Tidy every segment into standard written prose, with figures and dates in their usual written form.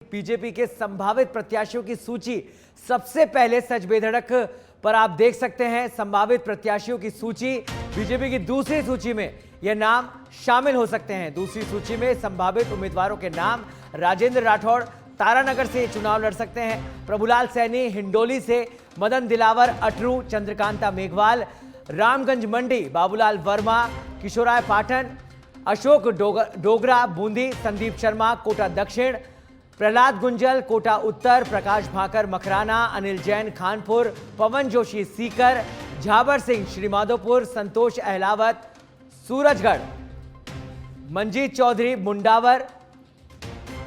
BJP के संभावित प्रत्याशियों की सूची सबसे पहले सच बेधड़क पर आप देख सकते हैं। संभावित प्रत्याशियों की सूची, बीजेपी की दूसरी सूची में यह नाम शामिल हो सकते हैं। दूसरी सूची में संभावित उम्मीदवारों के नाम: राजेंद्र राठौड़ तारानगर से चुनाव लड़ सकते हैं, प्रभुलाल सैनी हिंडोली से, मदन दिलावर अटरू, चंद्रकांता मेघवाल रामगंज मंडी, बाबूलाल वर्मा किशोराय पाटन, अशोक डोगरा बूंदी, संदीप शर्मा कोटा दक्षिण, प्रहलाद गुंजल कोटा उत्तर, प्रकाश भाकर मखराना, अनिल जैन खानपुर, पवन जोशी सीकर, झाबर सिंह श्रीमाधोपुर, संतोष अहलावत सूरजगढ़, मंजीत चौधरी मुंडावर।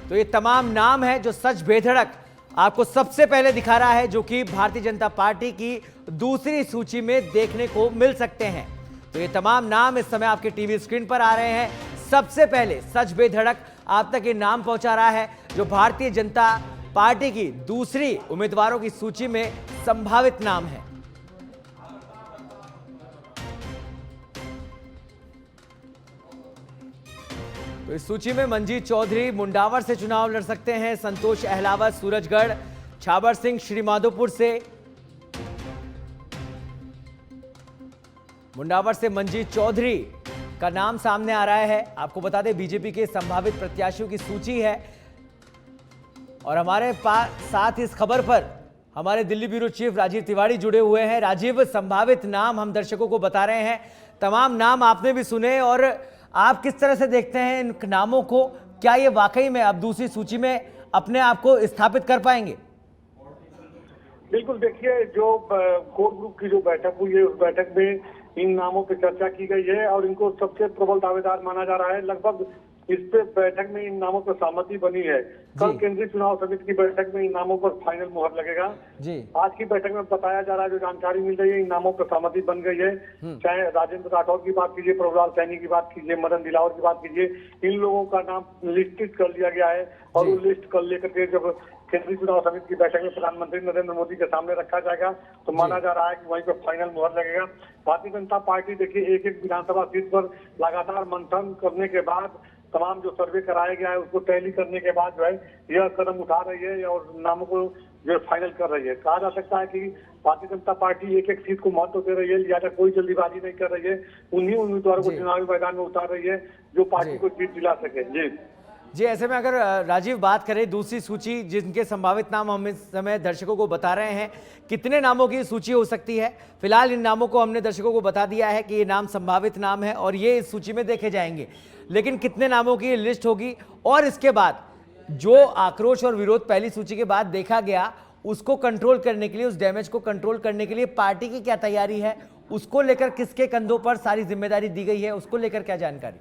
तो ये तमाम नाम है जो सच बेधड़क आपको सबसे पहले दिखा रहा है, जो कि भारतीय जनता पार्टी की दूसरी सूची में देखने को मिल सकते हैं। तो ये तमाम नाम इस समय आपके टीवी स्क्रीन पर आ रहे हैं। सबसे पहले सच बेधड़क आप तक ये नाम पहुंचा रहा है जो भारतीय जनता पार्टी की दूसरी उम्मीदवारों की सूची में संभावित नाम है। तो इस सूची में मंजीत चौधरी मुंडावर से चुनाव लड़ सकते हैं, संतोष अहलावत सूरजगढ़, झाबर सिंह श्रीमाधोपुर से, मुंडावर से मंजीत चौधरी का नाम सामने आ रहा है। आपको बता दें बीजेपी के संभावित प्रत्याशियों की सूची है और हमारे साथ इस खबर पर हमारे दिल्ली ब्यूरो चीफ राजीव तिवारी जुड़े हुए हैं। राजीव, संभावित नाम हम दर्शकों को बता रहे हैं, तमाम नाम आपने भी सुने और आप किस तरह से देखते हैं इन नामों को? क्या ये वाकई में अब दूसरी सूची में अपने आप को स्थापित कर पाएंगे? बिल्कुल, देखिए जो कोर ग्रुप की जो बैठक हुई है उस बैठक में इन नामों पर चर्चा की गई है और इनको सबसे प्रबल दावेदार माना जा रहा है। लगभग इस पे बैठक में इन नामों पर सहमति बनी है। कल केंद्रीय चुनाव समिति की बैठक में इन नामों पर फाइनल मुहर लगेगा जी। आज की बैठक में बताया जा रहा है, जो जानकारी मिल रही है, इन नामों पर सहमति बन गई है। चाहे राजेंद्र राठौड़ की बात कीजिए, प्रभुलाल सैनी की बात कीजिए, मदन दिलावर की बात कीजिए, इन लोगों का नाम लिस्टित कर लिया गया है और वो लिस्ट कर लेकर के जब केंद्रीय चुनाव समिति की बैठक में प्रधानमंत्री नरेंद्र मोदी के सामने रखा जाएगा तो माना जा रहा है कि वहीं पर फाइनल मुहर लगेगा। भारतीय जनता पार्टी देखिए एक विधानसभा सीट पर लगातार मंथन करने के बाद, तमाम जो सर्वे कराया गया है उसको टैली करने के बाद जो है यह कदम उठा रही है और नामों को जो फाइनल कर रही है। कहा जा सकता है कि भारतीय जनता पार्टी एक एक सीट को महत्व दे रही है, लिहाजा कोई जल्दीबाजी नहीं कर रही है, उन्हीं उम्मीदवारों को चुनावी मैदान में उतार रही है जो पार्टी को जीत दिला सके। जी, ऐसे में अगर राजीव बात करें दूसरी सूची जिनके संभावित नाम हम इस समय दर्शकों को बता रहे हैं, कितने नामों की सूची हो सकती है? फिलहाल इन नामों को हमने दर्शकों को बता दिया है कि ये नाम संभावित नाम है और ये इस सूची में देखे जाएंगे, लेकिन कितने नामों की लिस्ट होगी और इसके बाद जो आक्रोश और विरोध पहली सूची के बाद देखा गया उसको कंट्रोल करने के लिए, उस डैमेज को कंट्रोल करने के लिए पार्टी की क्या तैयारी है, उसको लेकर किसके कंधों पर सारी जिम्मेदारी दी गई है, उसको लेकर क्या जानकारी?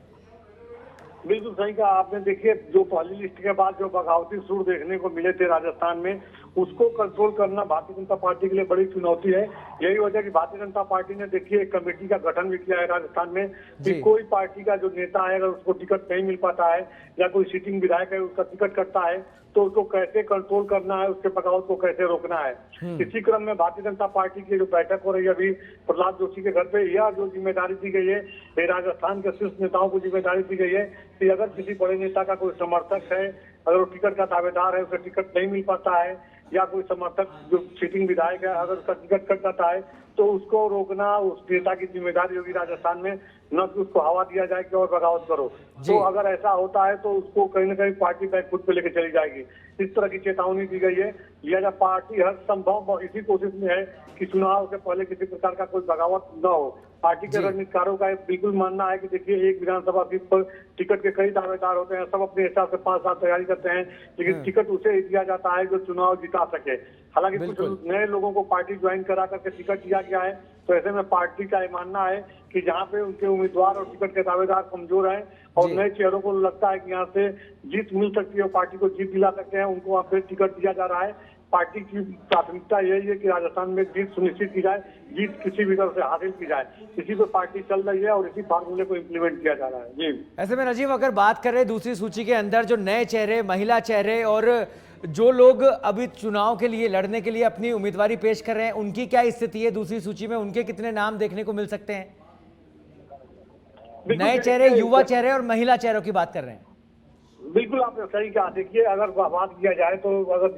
बिल्कुल सही कहा आपने। देखिए जो पहली लिस्ट के बाद जो बगावती सुर देखने को मिले थे राजस्थान में, उसको कंट्रोल करना भारतीय जनता पार्टी के लिए बड़ी चुनौती है। यही वजह कि भारतीय जनता पार्टी ने देखिए एक कमेटी का गठन भी किया है राजस्थान में कि कोई पार्टी का जो नेता है अगर उसको टिकट नहीं मिल पाता है या कोई सिटिंग विधायक है उसका टिकट कटता है तो उसको कैसे कंट्रोल करना है, उसके बगावत को कैसे रोकना है। इसी क्रम में भारतीय जनता पार्टी की जो बैठक हो रही है अभी प्रहलाद जोशी के घर पे, यह जो जिम्मेदारी दी गई है राजस्थान के शीर्ष नेताओं को जिम्मेदारी दी गई है कि अगर किसी बड़े नेता का कोई समर्थक है, अगर वो टिकट का दावेदार है, उसे टिकट नहीं मिल पाता है या कोई समर्थक जो सिटिंग विधायक है अगर उसका टिकट कट जाता है तो उसको रोकना उस नेता की जिम्मेदारी होगी राजस्थान में, न कि उसको हवा दिया जाए कि और बगावत करो। तो अगर ऐसा होता है तो उसको कहीं ना कहीं पार्टी बैक फुट पे लेके चली जाएगी, इस तरह की चेतावनी दी गई है। लिहाजा पार्टी हर संभव इसी कोशिश में है कि चुनाव से पहले किसी प्रकार का कोई बगावत न हो। पार्टी के रणनीतिकारों का बिल्कुल मानना है कि देखिए एक विधानसभा सीट पर टिकट के कई दावेदार होते हैं, सब अपने हिसाब से 5 साल तैयारी करते हैं, लेकिन टिकट उसे दिया जाता है जो चुनाव जिता सके। हालांकि कुछ नए लोगों को पार्टी ज्वाइन करा करके टिकट दिया गया है, तो ऐसे में पार्टी का मानना है कि जहाँ पे उनके उम्मीदवार और टिकट के दावेदार कमजोर हैं और नए चेहरों को लगता है कि यहाँ से जीत मिल सकती है और पार्टी को जीत दिला सकते हैं, उनको वहाँ पे टिकट दिया जा रहा है। पार्टी की प्राथमिकता यही है कि राजस्थान में जीत सुनिश्चित की जाए, जीत किसी भी तरह से हासिल की जाए, इसी पे पार्टी चल रही है और इसी फार्मूले को इम्प्लीमेंट किया जा रहा है। जी, ऐसे में राजीव अगर बात करें दूसरी सूची के अंदर जो नए चेहरे, महिला चेहरे और जो लोग अभी चुनाव के लिए लड़ने के लिए अपनी उम्मीदवारी पेश कर रहे हैं, उनकी क्या स्थिति है दूसरी सूची में? उनके कितने नाम देखने को मिल सकते हैं? नए चेहरे, युवा चेहरे और महिला चेहरों की बात कर रहे हैं। बिल्कुल आपने सही कहा। देखिए, अगर बात किया जाए तो अगर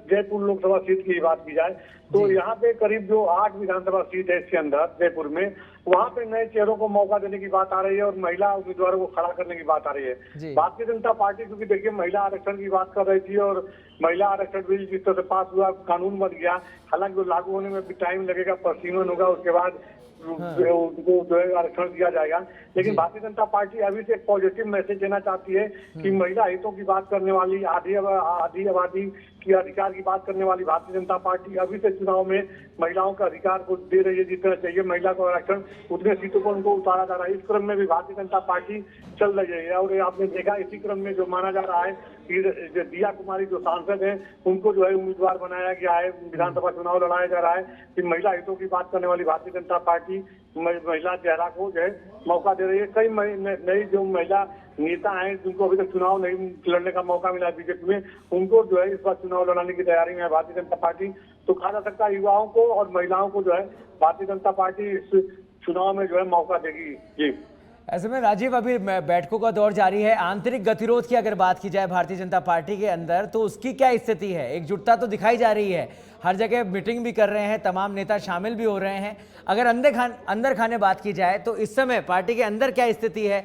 जयपुर लोकसभा सीट की बात की जाए तो जी। यहाँ पे करीब जो 8 विधानसभा सीट है इसके अंदर जयपुर में, वहाँ पे नए चेहरों को मौका देने की बात आ रही है और महिला उम्मीदवारों को खड़ा करने की बात आ रही है। जी। भारतीय जनता पार्टी, क्योंकि देखिए महिला आरक्षण की बात कर रही थी और महिला आरक्षण बिल जिस तरह से पास हुआ, कानून बन गया, हालांकि वो लागू होने में भी टाइम लगेगा, पसीमन होगा, उसके बाद उनको जो है आरक्षण दिया जाएगा। लेकिन भारतीय जनता पार्टी अभी से एक पॉजिटिव मैसेज देना चाहती है कि महिला हितों की बात करने वाली, आधी आबादी की अधिकार की बात करने वाली भारतीय जनता पार्टी अभी से चुनाव में महिलाओं का अधिकार को दे रही है। जितना चाहिए महिला को आरक्षण, उतने सीटों पर उनको उतारा जा रहा है। इस क्रम में भी भारतीय जनता पार्टी चल रही है और आपने देखा इसी क्रम में जो माना जा रहा है कि दिया कुमारी जो सांसद हैं उनको जो है उम्मीदवार बनाया गया है, विधानसभा चुनाव लड़ाया जा रहा है कि महिला हितों की बात करने वाली भारतीय जनता पार्टी महिला चेहरा को जो है मौका दे रही है। कई नई जो महिला नेता हैं जिनको अभी तक चुनाव नहीं लड़ने का मौका मिला बीजेपी में, उनको जो है इस बार चुनाव लड़ाने की तैयारी में है भारतीय जनता पार्टी। तो कहा जा सकता है युवाओं को और महिलाओं को जो है भारतीय जनता पार्टी इस चुनाव में जो है मौका देगी। जी, ऐसे में राजीव, अभी बैठकों का दौर जारी है। आंतरिक गतिरोध की अगर बात की जाए भारतीय जनता पार्टी के अंदर, तो उसकी क्या स्थिति है? एकजुटता तो दिखाई जा रही है, हर जगह मीटिंग भी कर रहे हैं, तमाम नेता शामिल भी हो रहे हैं। अगर अंदर खाने बात की जाए तो इस समय पार्टी के अंदर क्या स्थिति है?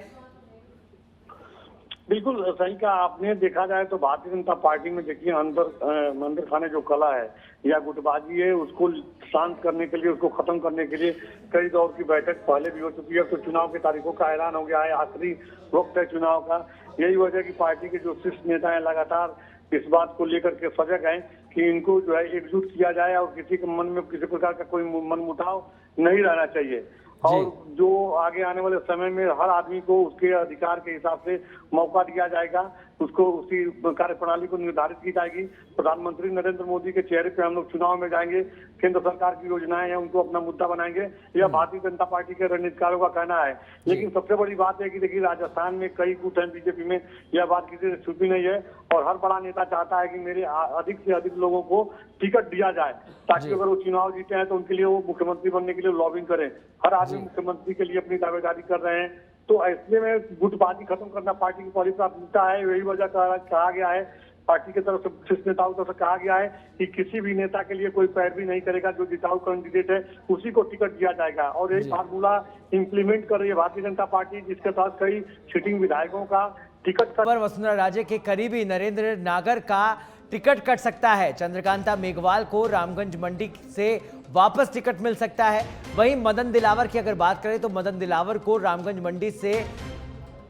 बिल्कुल सही कहा आपने। देखा जाए तो भारतीय जनता पार्टी में देखिए अंदर खाने जो कला है या गुटबाजी है, उसको शांत करने के लिए, उसको खत्म करने के लिए कई दौर की बैठक पहले भी हो चुकी है। तो चुनाव की तारीखों का ऐलान हो गया है, आखिरी वक्त है चुनाव का। यही वजह की पार्टी के जो शीर्ष नेता हैं लगातार इस बात को लेकर के सजग हैं कि इनको जो है एकजुट किया जाए और किसी के मन में किसी प्रकार का कोई मनमुटाव नहीं रहना चाहिए। और जो आगे आने वाले समय में हर आदमी को उसके अधिकार के हिसाब से मौका दिया जाएगा, उसको उसी कार्यप्रणाली को निर्धारित की जाएगी। प्रधानमंत्री नरेंद्र मोदी के चेहरे पे हम लोग चुनाव में जाएंगे, केंद्र सरकार की योजनाएं हैं उनको अपना मुद्दा बनाएंगे, यह भारतीय जनता पार्टी के रणनीतिकारों का कहना है। लेकिन सबसे बड़ी बात है कि देखिए राजस्थान में कई गुट हैं बीजेपी में, यह बात किसी से छुपी नहीं है और हर बड़ा नेता चाहता है कि मेरे अधिक से अधिक लोगों को टिकट दिया जाए ताकि अगर वो चुनाव जीते हैं तो उनके लिए वो मुख्यमंत्री बनने के लिए लॉबिंग करें। हर आदमी मुख्यमंत्री के लिए अपनी दावेदारी कर रहे हैं। तो ऐसे में गुटबाजी खत्म करना पार्टी की पहली प्राथमिकता है। यही वजह कहा गया है, पार्टी की तरफ से शीर्ष नेताओं की तरफ से कहा गया है कि किसी भी नेता के लिए कोई पैरवी नहीं करेगा, जो जिताऊ कैंडिडेट है उसी को टिकट दिया जाएगा। और यही फार्मूला इंप्लीमेंट कर रही है भारतीय जनता पार्टी, जिसके साथ कई सिटिंग विधायकों का टिकट पर वसुंधरा राजे के करीबी नरेंद्र नागर का टिकट कट सकता है। चंद्रकांता मेघवाल को रामगंज मंडी से वापस टिकट मिल सकता है। वहीं मदन दिलावर की अगर बात करें तो मदन दिलावर को रामगंज मंडी से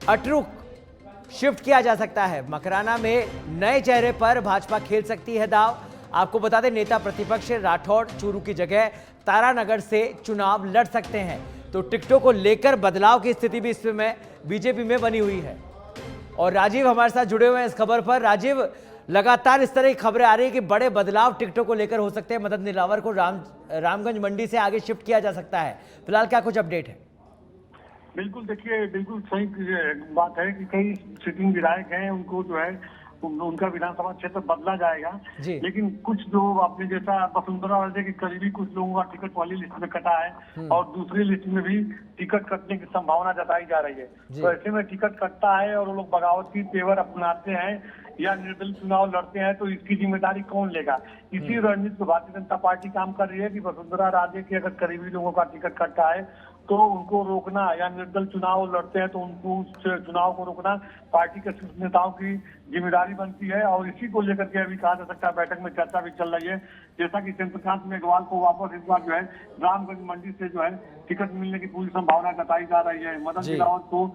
अटरूक शिफ्ट किया जा सकता है। मकराना में नए चेहरे पर भाजपा खेल सकती है दाव। आपको बता दें, नेता प्रतिपक्ष राठौड़ चूरू की जगह तारानगर से चुनाव लड़ सकते हैं। तो टिकटों को लेकर बदलाव की स्थिति भी इस समय बीजेपी में बनी हुई है। और राजीव हमारे साथ जुड़े हुए हैं इस खबर पर। राजीव, लगातार इस तरह की खबरें आ रही है कि बड़े बदलाव टिकटों को लेकर हो सकते हैं, मदन दिलावर को रामगंज मंडी से आगे शिफ्ट किया जा सकता है। फिलहाल क्या कुछ अपडेट है? बिल्कुल, देखिए बिल्कुल सही बात है कि कई सिटिंग विधायक हैं, उनको जो है उनका विधानसभा क्षेत्र बदला जाएगा। लेकिन कुछ जो आपने जैसा वसुंधरा राजे के करीबी कुछ लोगों का टिकट पहली लिस्ट में कटा है और दूसरी लिस्ट में भी टिकट कटने की संभावना जताई जा रही है। तो ऐसे में टिकट कटता है और वो लोग बगावत की तेवर अपनाते हैं या निर्दलीय चुनाव लड़ते हैं, तो इसकी जिम्मेदारी कौन लेगा? इसी रणनीति पर भारतीय जनता पार्टी काम कर रही है कि वसुंधरा राजे के अगर करीबी लोगों का टिकट कटता है तो उनको रोकना, या निर्दलीय चुनाव लड़ते हैं तो उनको उस चुनाव को रोकना पार्टी के शीर्ष नेताओं की जिम्मेदारी बनती है। और इसी को लेकर के अभी कहा जा सकता है बैठक में चर्चा भी चल रही है, जैसा कि चंद्रकांत मेघवाल को वापस इस बार जो है रामगंज मंडी से जो है टिकट मिलने की पूरी संभावना जताई जा रही है। मदन दिलावर को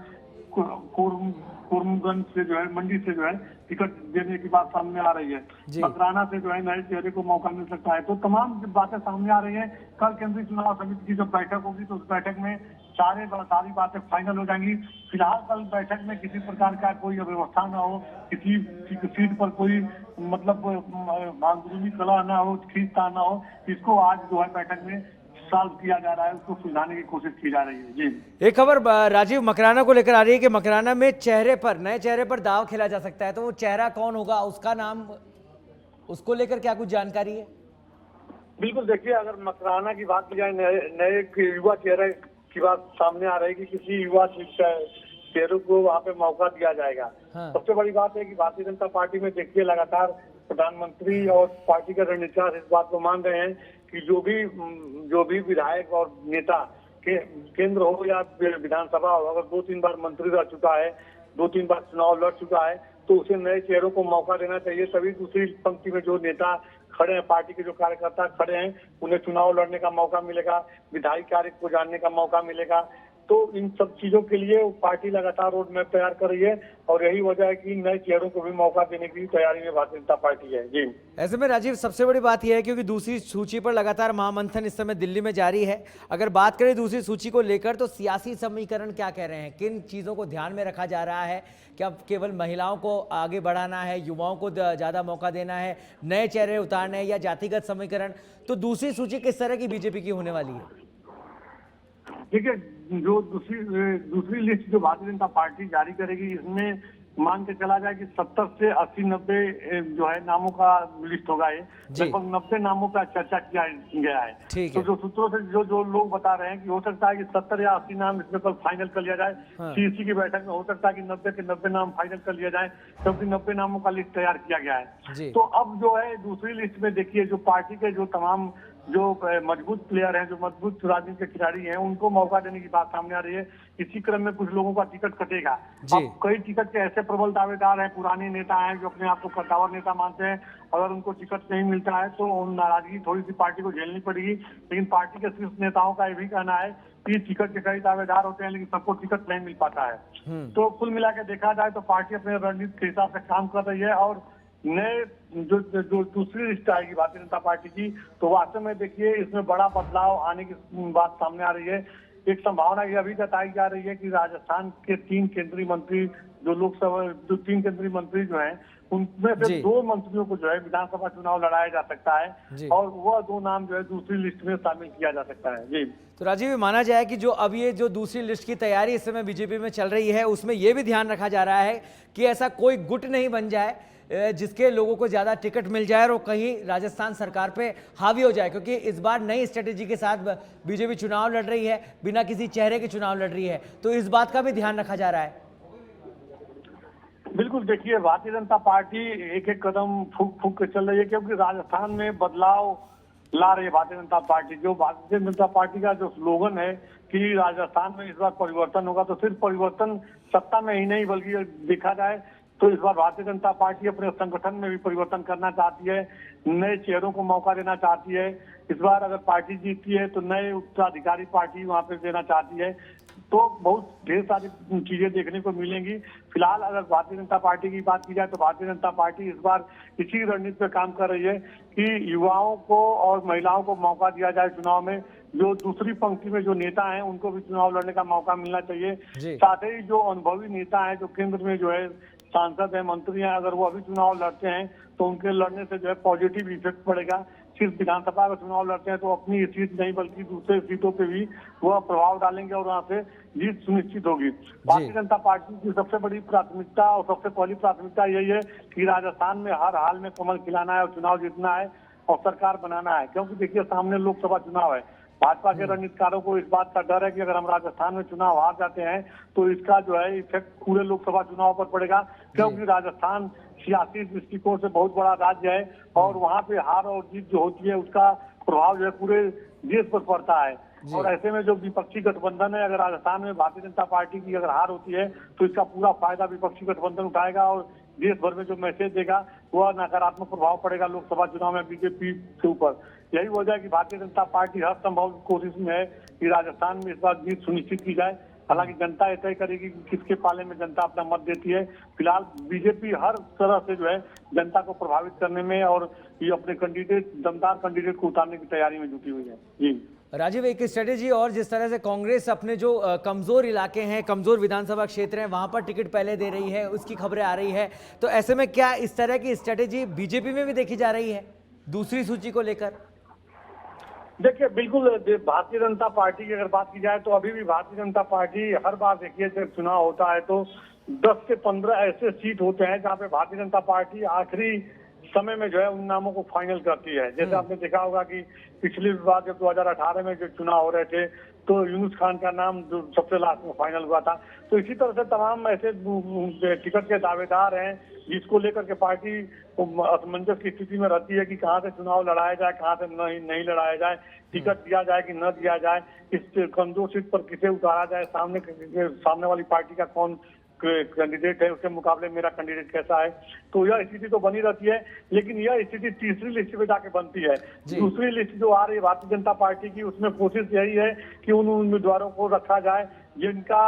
कोरमगंज से जो है मंडी से जो है टिकट देने की बात सामने आ रही है। मकराना से जो है नए चेहरे को मौका मिल सकता है। तो तमाम बातें सामने आ रही हैं। कल केंद्रीय चुनाव समिति की जब बैठक होगी तो उस बैठक में सारी बातें फाइनल हो जाएंगी। फिलहाल कल बैठक में किसी प्रकार का कोई अव्यवस्था न हो, किसी सीट पर कोई मतलब अंदरूनी कलह न हो, खींचतान न हो, इसको आज जो है बैठक में सॉल्व किया जा रहा है, उसको सुलझाने की कोशिश की जा रही है। जी, एक खबर राजीव मकराना को लेकर आ रही है कि मकराना में नए चेहरे पर दाव खेला जा सकता है। तो वो चेहरा कौन होगा, उसका नाम, उसको लेकर क्या कुछ जानकारी है? बिल्कुल, देखिए अगर मकराना की बात की जाए, नए युवा चेहरे की बात सामने आ रही है कि किसी युवा चेहरों को वहाँ पे मौका दिया जाएगा। हाँ। सबसे बड़ी बात है कि भारतीय जनता पार्टी में देखिए लगातार प्रधानमंत्री और पार्टी के रणनीतिकार इस बात को मान रहे हैं कि जो भी विधायक और नेता के केंद्र हो या विधानसभा हो, अगर 2-3 बार मंत्री रह चुका है, 2-3 बार चुनाव लड़ चुका है, तो उसे नए चेहरों को मौका देना चाहिए। तभी दूसरी पंक्ति में जो नेता खड़े हैं, पार्टी के जो कार्यकर्ता खड़े हैं, उन्हें चुनाव लड़ने का मौका मिलेगा, विधायी कार्य को जानने का मौका मिलेगा। तो इन सब चीजों के लिए पार्टी लगातार रोड मैप तैयार कर रही है और यही वजह है कि नए चेहरों को भी मौका देने की तैयारी में भारतीय जनता पार्टी है। जी, ऐसे में राजीव सबसे बड़ी बात यह है क्योंकि दूसरी सूची पर लगातार महामंथन इस समय दिल्ली में जारी है। अगर बात करें दूसरी सूची को लेकर तो सियासी समीकरण क्या कह रहे हैं, किन चीज़ों को ध्यान में रखा जा रहा है? क्या केवल महिलाओं को आगे बढ़ाना है, युवाओं को ज़्यादा मौका देना है, नए चेहरे उतारने हैं या जातिगत समीकरण? तो दूसरी सूची किस तरह की बीजेपी की होने वाली है? देखिए, जो दूसरी लिस्ट जो भारतीय जनता पार्टी जारी करेगी, इसमें मान के चला जाए कि 70 से 80-90 जो है नामों का लिस्ट होगा। ये लगभग 90 नामों का चर्चा किया गया है। तो जो सूत्रों से जो लोग बता रहे हैं कि हो सकता है कि 70 या 80 नाम इसमें कल फाइनल कर लिया जाए। सीईसी की बैठक में हो सकता है कि 90 के 90 नाम फाइनल कर लिया जाए, क्योंकि 90 नामों का लिस्ट तैयार किया गया है। तो अब जो है दूसरी लिस्ट में देखिए, जो पार्टी के जो तमाम जो मजबूत प्लेयर हैं, जो मजबूत राजनीतिक के खिलाड़ी हैं, उनको मौका देने की बात सामने आ रही है। इसी क्रम में कुछ लोगों का टिकट कटेगा। अब कई टिकट के ऐसे प्रबल दावेदार हैं, पुराने नेता हैं जो अपने आप को कद्दावर नेता मानते हैं। अगर उनको टिकट नहीं मिलता है तो नाराजगी थोड़ी सी पार्टी को झेलनी पड़ेगी। लेकिन पार्टी के शीर्ष नेताओं का ये भी कहना है कि टिकट के कई दावेदार होते हैं, लेकिन सबको टिकट नहीं मिल पाता है। तो कुल मिला के देखा जाए तो पार्टी अपने रणनीति के हिसाब से काम कर रही है और नए जो दूसरी लिस्ट आएगी भारतीय जनता पार्टी की, तो वास्तव में देखिए इसमें बड़ा बदलाव आने की बात सामने आ रही है। एक संभावना यह भी जताई जा रही है कि राजस्थान के 3 केंद्रीय मंत्री जो 3 केंद्रीय मंत्री जो हैं, उनमें से 2 मंत्रियों को जो है विधानसभा चुनाव लड़ाया जा सकता है और वह 2 नाम जो है दूसरी लिस्ट में शामिल किया जा सकता है। जी, तो राजीव, माना जाए कि जो अब ये जो दूसरी लिस्ट की तैयारी इस समय बीजेपी में चल रही है, उसमें यह भी ध्यान रखा जा रहा है कि ऐसा कोई गुट नहीं बन जाए जिसके लोगों को ज्यादा टिकट मिल जाए और कहीं राजस्थान सरकार पे हावी हो जाए, क्योंकि इस बार नई स्ट्रेटेजी के साथ बीजेपी चुनाव लड़ रही है, बिना किसी चेहरे के चुनाव लड़ रही है। तो इस बात का भी ध्यान रखा जा रहा है। बिल्कुल, देखिए भारतीय जनता पार्टी एक-एक कदम फूंक के चल रही है, क्योंकि राजस्थान में बदलाव ला रही है भारतीय जनता पार्टी। जो भारतीय जनता पार्टी का जो स्लोगन है कि राजस्थान में इस बार परिवर्तन होगा, तो सिर्फ परिवर्तन सत्ता में ही नहीं बल्कि देखा जाए तो इस बार भारतीय जनता पार्टी अपने संगठन में भी परिवर्तन करना चाहती है, नए चेहरों को मौका देना चाहती है। इस बार अगर पार्टी जीतती है तो नए उत्तराधिकारी पार्टी वहां पे देना चाहती है। तो बहुत ढेर सारी चीजें देखने को मिलेंगी। फिलहाल अगर भारतीय जनता पार्टी की बात की जाए तो भारतीय जनता पार्टी इस बार इसी रणनीति पर काम कर रही है कि युवाओं को और महिलाओं को मौका दिया जाए चुनाव में। जो दूसरी पंक्ति में जो नेता हैं उनको भी चुनाव लड़ने का मौका मिलना चाहिए। साथ ही जो अनुभवी नेता है, जो केंद्र में जो है सांसद है, मंत्री हैं, अगर वो अभी चुनाव लड़ते हैं तो उनके लड़ने से जो है पॉजिटिव इफेक्ट पड़ेगा। सिर्फ विधानसभा का चुनाव लड़ते हैं तो अपनी सीट नहीं बल्कि दूसरे सीटों पे भी वह प्रभाव डालेंगे और वहां से जीत सुनिश्चित होगी। भारतीय जनता पार्टी की सबसे बड़ी प्राथमिकता और सबसे पहली प्राथमिकता यही है कि राजस्थान में हर हाल में कमल खिलाना है और चुनाव जीतना है और सरकार बनाना है। क्योंकि देखिए सामने लोकसभा चुनाव है। भाजपा के रणनीतिकारों को इस बात का डर है कि अगर हम राजस्थान में चुनाव हार जाते हैं तो इसका जो है इफेक्ट पूरे लोकसभा चुनाव पर पड़ेगा, क्योंकि राजस्थान सियासी दृष्टिकोण से बहुत बड़ा राज्य है और वहां पे हार और जीत जो होती है उसका प्रभाव जो है पूरे देश पर पड़ता है। और ऐसे में जो विपक्षी गठबंधन है, अगर राजस्थान में भारतीय जनता पार्टी की अगर हार होती है तो इसका पूरा फायदा विपक्षी गठबंधन उठाएगा और देश भर में जो मैसेज देगा वह नकारात्मक प्रभाव पड़ेगा लोकसभा चुनाव में बीजेपी के ऊपर। यही वजह है कि भारतीय जनता पार्टी हर संभव कोशिश में है कि राजस्थान में इस बार जीत सुनिश्चित की जाए। हालांकि जनता ये तय करेगी कि किसके पाले में जनता अपना मत देती है। फिलहाल बीजेपी हर तरह से जो है जनता को प्रभावित करने में और ये अपने दमदार कैंडिडेट को उतारने की तैयारी में जुटी हुई है। जी राजीव, एक स्ट्रेटेजी और, जिस तरह से कांग्रेस अपने जो कमजोर इलाके हैं, कमजोर विधानसभा क्षेत्र हैं, वहां पर टिकट पहले दे रही है, उसकी खबरें आ रही है। तो ऐसे में क्या इस तरह की स्ट्रेटेजी बीजेपी में भी देखी जा रही है दूसरी सूची को लेकर? देखिए, बिल्कुल भारतीय जनता पार्टी की अगर बात की जाए तो अभी भी भारतीय जनता पार्टी हर बार देखिए जब चुनाव होता है तो 10 से 15 ऐसे सीट होते हैं जहां पे भारतीय जनता पार्टी आखिरी समय में जो है उन नामों को फाइनल करती है। जैसे आपने देखा होगा कि पिछली बार जब 2018 में जो चुनाव हो रहे थे तो यूनुस खान का नाम जो सबसे लास्ट में फाइनल हुआ था। तो इसी तरह से तमाम ऐसे टिकट के दावेदार हैं जिसको लेकर के पार्टी असमंजस की स्थिति में रहती है कि कहाँ से चुनाव लड़ाया जाए, कहाँ से नहीं लड़ाया जाए, टिकट दिया जाए कि न दिया जाए, इस कमजोर सीट पर किसे उतारा जाए, सामने वाली पार्टी का कौन कैंडिडेट है, उसके मुकाबले मेरा कैंडिडेट कैसा है। तो यह स्थिति तो बनी रहती है, लेकिन यह स्थिति तीसरी लिस्ट पे जाके बनती है। दूसरी लिस्ट जो आ रही है भारतीय जनता पार्टी की, उसमें कोशिश यही है कि उन उम्मीदवारों को रखा जाए जिनका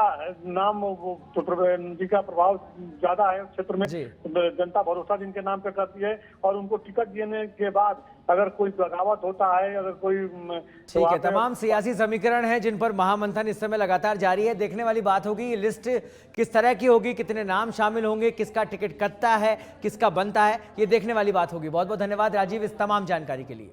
नाम जिनका प्रभाव ज्यादा है क्षेत्र में, जनता भरोसा जिनके नाम पे करती है, और उनको टिकट देने के बाद अगर कोई बगावत होता है, अगर कोई ठीक है, तमाम सियासी समीकरण हैं जिन पर महामंथन इस समय लगातार जारी है। देखने वाली बात होगी ये लिस्ट किस तरह की होगी, कितने नाम शामिल होंगे, किसका टिकट कटता है, किसका बनता है, ये देखने वाली बात होगी। बहुत बहुत धन्यवाद राजीव इस तमाम जानकारी के लिए।